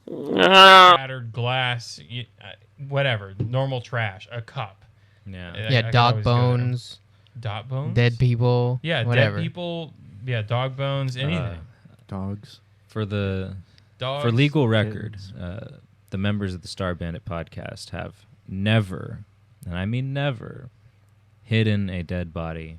shattered glass, whatever, normal trash, a cup. Yeah, dog bones. Dog bones? Dead people. Yeah, whatever. dead people. Yeah, dog bones, anything. Dogs. Dogs. For legal record, the members of the Star Bandit podcast have never, and I mean never, hidden a dead body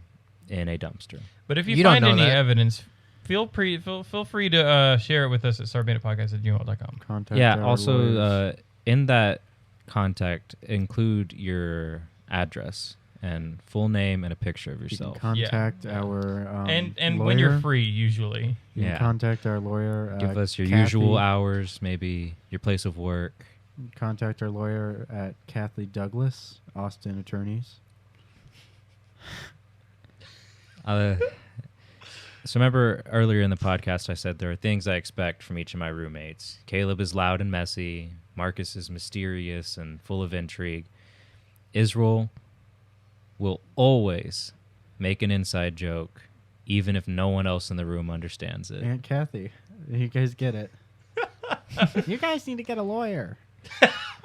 in a dumpster. But if you find any evidence, feel free to share it with us at starbanditpodcast@gmail.com. Contact yeah, our also lawyers. In that contact, include your address and full name and a picture of yourself. You can contact our and lawyer. when you're free, usually. You can contact our lawyer. Give us your Kathy. usual hours, maybe your place of work. Contact our lawyer at Kathy Douglas, Austin Attorneys. So remember earlier in the podcast I said there are things I expect from each of my roommates. Caleb is loud and messy. Marcus is mysterious and full of intrigue. Israel will always make an inside joke, even if no one else in the room understands it. Aunt Kathy, you guys get it. You guys need to get a lawyer.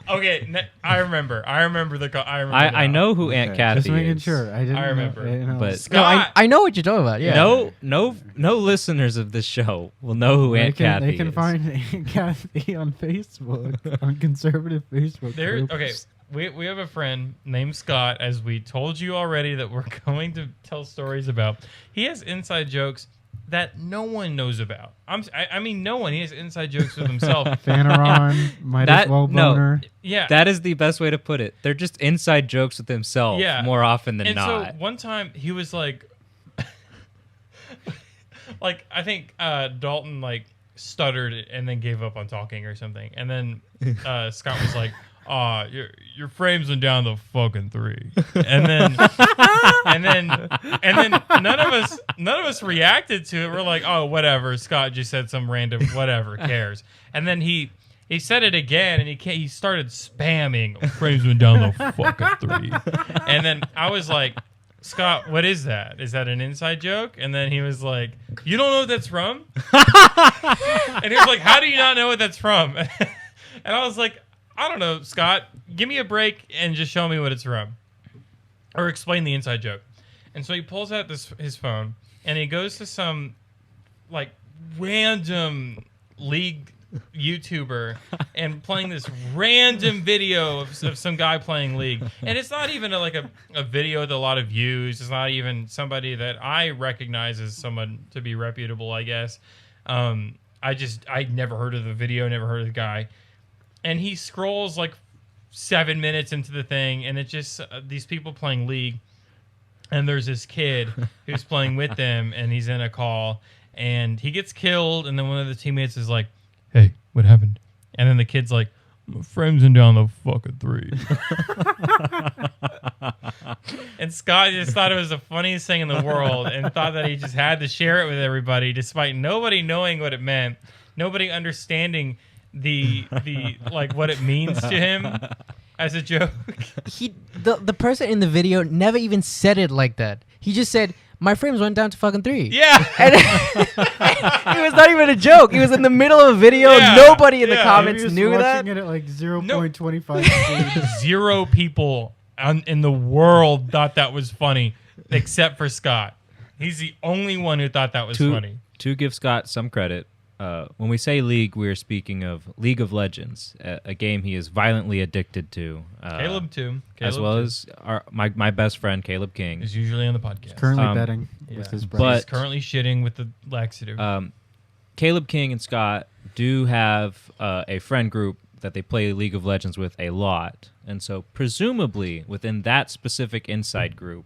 Okay, I remember. I know who Aunt Kathy is. Just making sure. I remember. But Scott, I know what you're talking about. Yeah. No listeners of this show will know who Aunt Kathy is. They can find Aunt Kathy on Facebook, on conservative Facebook. Okay, we have a friend named Scott, as we told you already that we're going to tell stories about. He has inside jokes that no one knows about. I mean, no one. He has inside jokes with himself. Fanaron, might as well boner. Yeah, that is the best way to put it. They're just inside jokes with himself. More often than not. So one time he was like, I think Dalton stuttered and then gave up on talking or something, and then Scott was like, your frames went down to fucking 3. And then none of us reacted to it. We're like, oh, whatever. Scott just said some random whatever, cares. And then he said it again, and he started spamming frames went down to fucking 3. And then I was like, Scott, what is that? Is that an inside joke? And then he was like, you don't know what that's from? And he was like, how do you not know what that's from? And I was like, I don't know, Scott. Give me a break and just show me what it's from, or explain the inside joke. And so he pulls out his phone and he goes to some random league YouTuber and playing this random video of some guy playing League. And it's not even a video with a lot of views. It's not even somebody that I recognize as someone to be reputable, I guess. I never heard of the video, never heard of the guy. And he scrolls 7 minutes into the thing, and it's just these people playing League. And there's this kid who's playing with them, and he's in a call, and he gets killed. And then one of the teammates is like, "Hey, what happened?" And then the kid's like, "Frames him down the fucking 3." And Scott just thought it was the funniest thing in the world, and thought that he just had to share it with everybody, despite nobody knowing what it meant, nobody understanding the what it means to him as a joke. The person in the video never even said it like that. He just said, my frames went down to fucking 3. Yeah. And it was not even a joke. He was in the middle of a video. Yeah. Nobody in the comments knew that. Watching it at 0.25 speed. 0 people in the world thought that was funny, except for Scott. He's the only one who thought that was funny. To give Scott some credit, when we say League, we're speaking of League of Legends, a game he is violently addicted to. Caleb too. As well as my best friend, Caleb King. Is usually on the podcast. He's currently betting with his brother. He's currently shitting with the laxative. Caleb King and Scott do have a friend group that they play League of Legends with a lot. And so presumably within that specific inside group,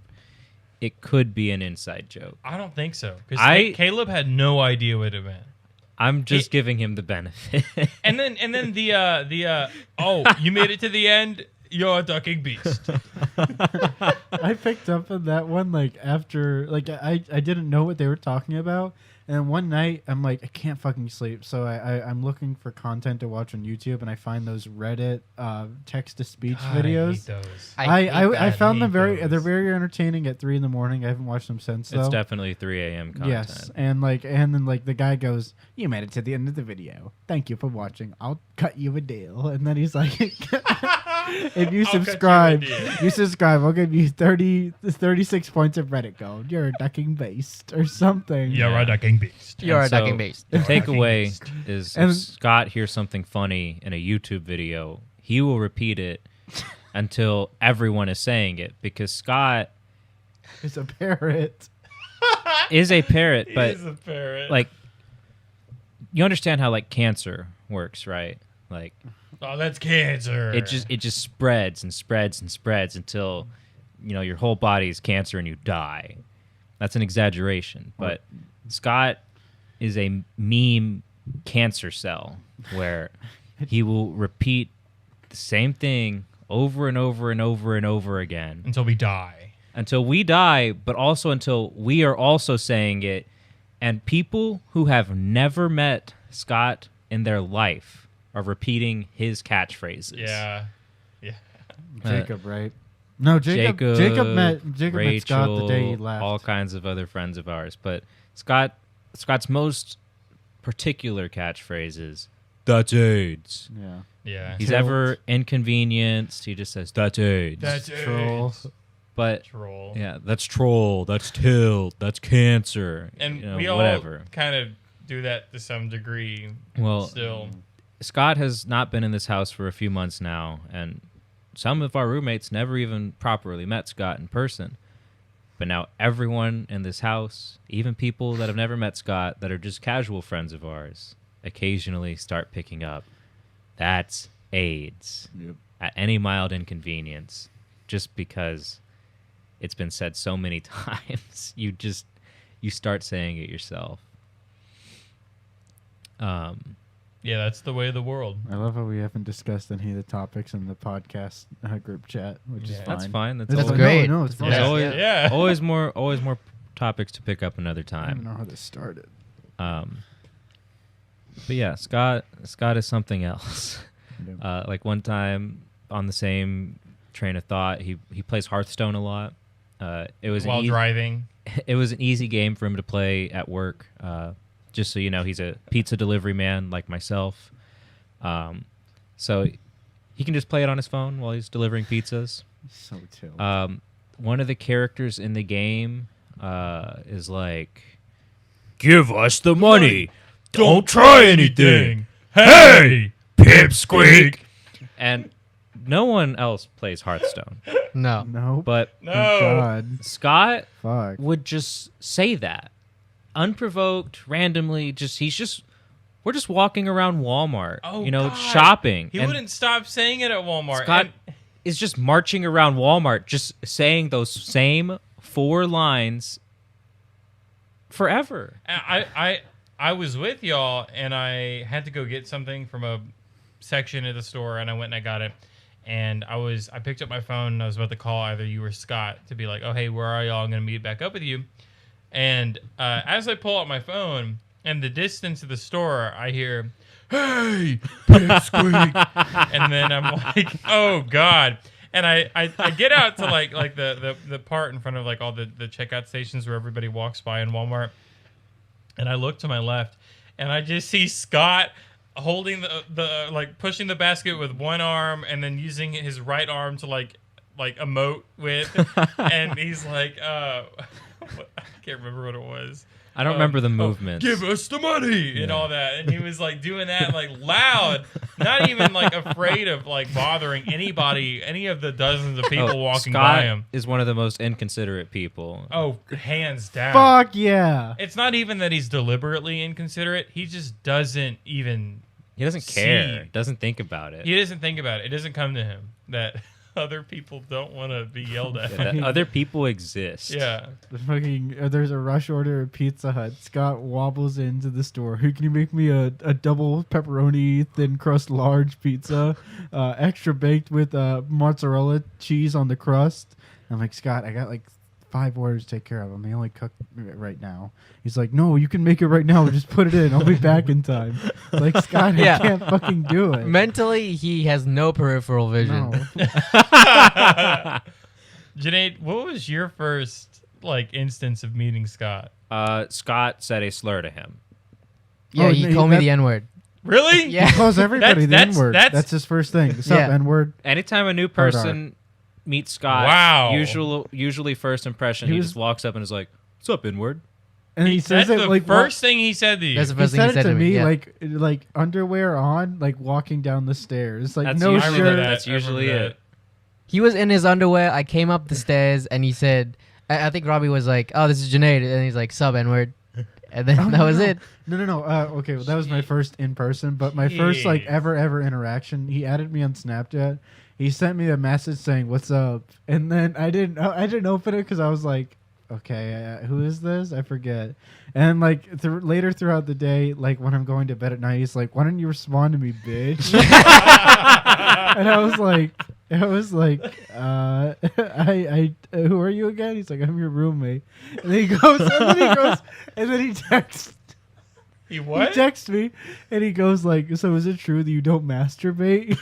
it could be an inside joke. I don't think so. Because Caleb had no idea what it meant. I'm just giving him the benefit. and then you made it to the end. You're a ducking beast. I picked up on that one after I didn't know what they were talking about, And one night, I'm like, I can't fucking sleep. So I'm looking for content to watch on YouTube, and I find those Reddit text-to-speech videos. I hate those. I found them those. they're very entertaining at 3 in the morning. I haven't watched them since, though. It's definitely 3 a.m. content. Yes, and then the guy goes, "You made it to the end of the video. Thank you for watching. I'll cut you a deal." And then he's like, "If you subscribe, I'll give you 36 points of Reddit gold. You're a ducking beast or something." You're a ducking beast. You're a And so ducking beast. The takeaway is And- if Scott hears something funny in a YouTube video, he will repeat it until everyone is saying it, because Scott It's a parrot. is a parrot, but He's a parrot. like you understand how like cancer works, right? Like oh, that's cancer. it just spreads and spreads and spreads until your whole body is cancer and you die. That's an exaggeration, but Scott is a meme cancer cell where he will repeat the same thing over and over and over and over again until we die. until we die, but also until we are also saying it. And people who have never met Scott in their life are repeating his catchphrases. Yeah. Jacob, right? No, Jacob met Scott the day he left. All kinds of other friends of ours. But Scott's most particular catchphrase is, "That's AIDS." Yeah. Yeah. He's Tilt. ever inconvenienced, he just says, "That's AIDS." That's Troll. but troll. yeah, that's troll, that's tilt, that's cancer. And we all whatever. kind of do that to some degree. Well, Still. Scott has not been in this house for a few months now, and some of our roommates never even properly met Scott in person. But now everyone in this house, even people that have never met Scott that are just casual friends of ours, occasionally start picking up, "That's AIDS," Yep. at any mild inconvenience, just because it's been said so many times. You start saying it yourself. Yeah, that's the way of the world. I love how we haven't discussed any of the topics in the podcast group chat, which is Yeah. fine. That's fine. That's It's That's always, great. No, it's fine. There's Yeah. always, Yeah. always more topics to pick up another I don't time. know how this started. But yeah, Scott is something else. Like one time on the same train of thought, he plays Hearthstone a lot. It was While driving. it was an easy game for him to play at work. Just so you know, he's a pizza delivery man like myself. So he can just play it on his phone while he's delivering pizzas. So chill. One of the characters in the game is like, "Give us the money. Don't try anything. Hey, Pipsqueak." And no one else plays Hearthstone. No. no. But Oh, No. God. Scott Fuck. would just say that. Unprovoked, randomly, we're just walking around Walmart, Oh, God. shopping. He and wouldn't stop saying it at Walmart. Scott And is just marching around Walmart, just saying those same 4 lines forever. I was with y'all, and I had to go get something from a section of the store, and I went and I got it. And I picked up my phone, and I was about to call either you or Scott to be like, "Oh, hey, where are y'all? I'm going to meet back up with you." And as I pull out my phone, and the distance of the store, I hear, "Hey, Pipsqueak." And then I'm like, "Oh, God." And I get out to like the part in front of like all the checkout stations where everybody walks by in Walmart. And I look to my left, and I just see Scott holding the like pushing the basket with one arm, and then using his right arm to like emote with, and he's like, I can't remember what it was. I don't remember the movements. Give us the money and all that, and he was like doing that like loud, not even like afraid of like bothering anybody, any of the dozens of people walking Scott by him. is one of the most inconsiderate people. Oh, hands down. Fuck yeah. It's not even that he's deliberately inconsiderate. He just doesn't even. He doesn't care. See. Doesn't think about it. He doesn't think about it. It doesn't come to him that other people don't want to be yelled at. Yeah, that other people exist. Yeah. There's a rush order at Pizza Hut. Scott wobbles into the store. Hey, can you make me a double pepperoni thin crust large pizza, extra baked with mozzarella cheese on the crust? I'm like, Scott, I got like 5 orders to take care of. I only cook right now. He's like, no, you can make it right now. Just put it in. I'll be back in time. Like, Scott, Yeah. I can't fucking do it. Mentally, he has no peripheral vision. No. Janae, what was your first instance of meeting Scott? Scott said a slur to him. Yeah, Oh, he no, called me that- the N-word. Really? He Yeah. calls everybody the That's- N-word. that's- That's his first thing. What's up, Yeah. N-word? Anytime a new Hard person meets Scott, Wow. usually first impression, He he was- just walks up and is like, "What's up, N-word?" And he says That's it the like first thing he said to you. That's the he first thing said he it said to me yeah. like underwear on, like walking down the stairs, like That's no usually- I remember shirt. that. That's I remember usually that. it. He was in his underwear. I came up the stairs, and he said, I think Robbie was like, oh, this is Junaid. And he's like, sub, N-word. And then Oh, that was no. it. No. Okay, well, that was my first in person, but my first Jeez. ever interaction. He added me on Snapchat. He sent me a message saying "What's up," and then I didn't open it because I was like, okay, who is this? I forget. And later throughout the day, like when I'm going to bed at night, he's like, "Why didn't you respond to me, bitch?" And I was like, I who are you again? He's like, I'm your roommate. And then he goes, and then he texts. He what? He texts me, and he goes like, so is it true that you don't masturbate?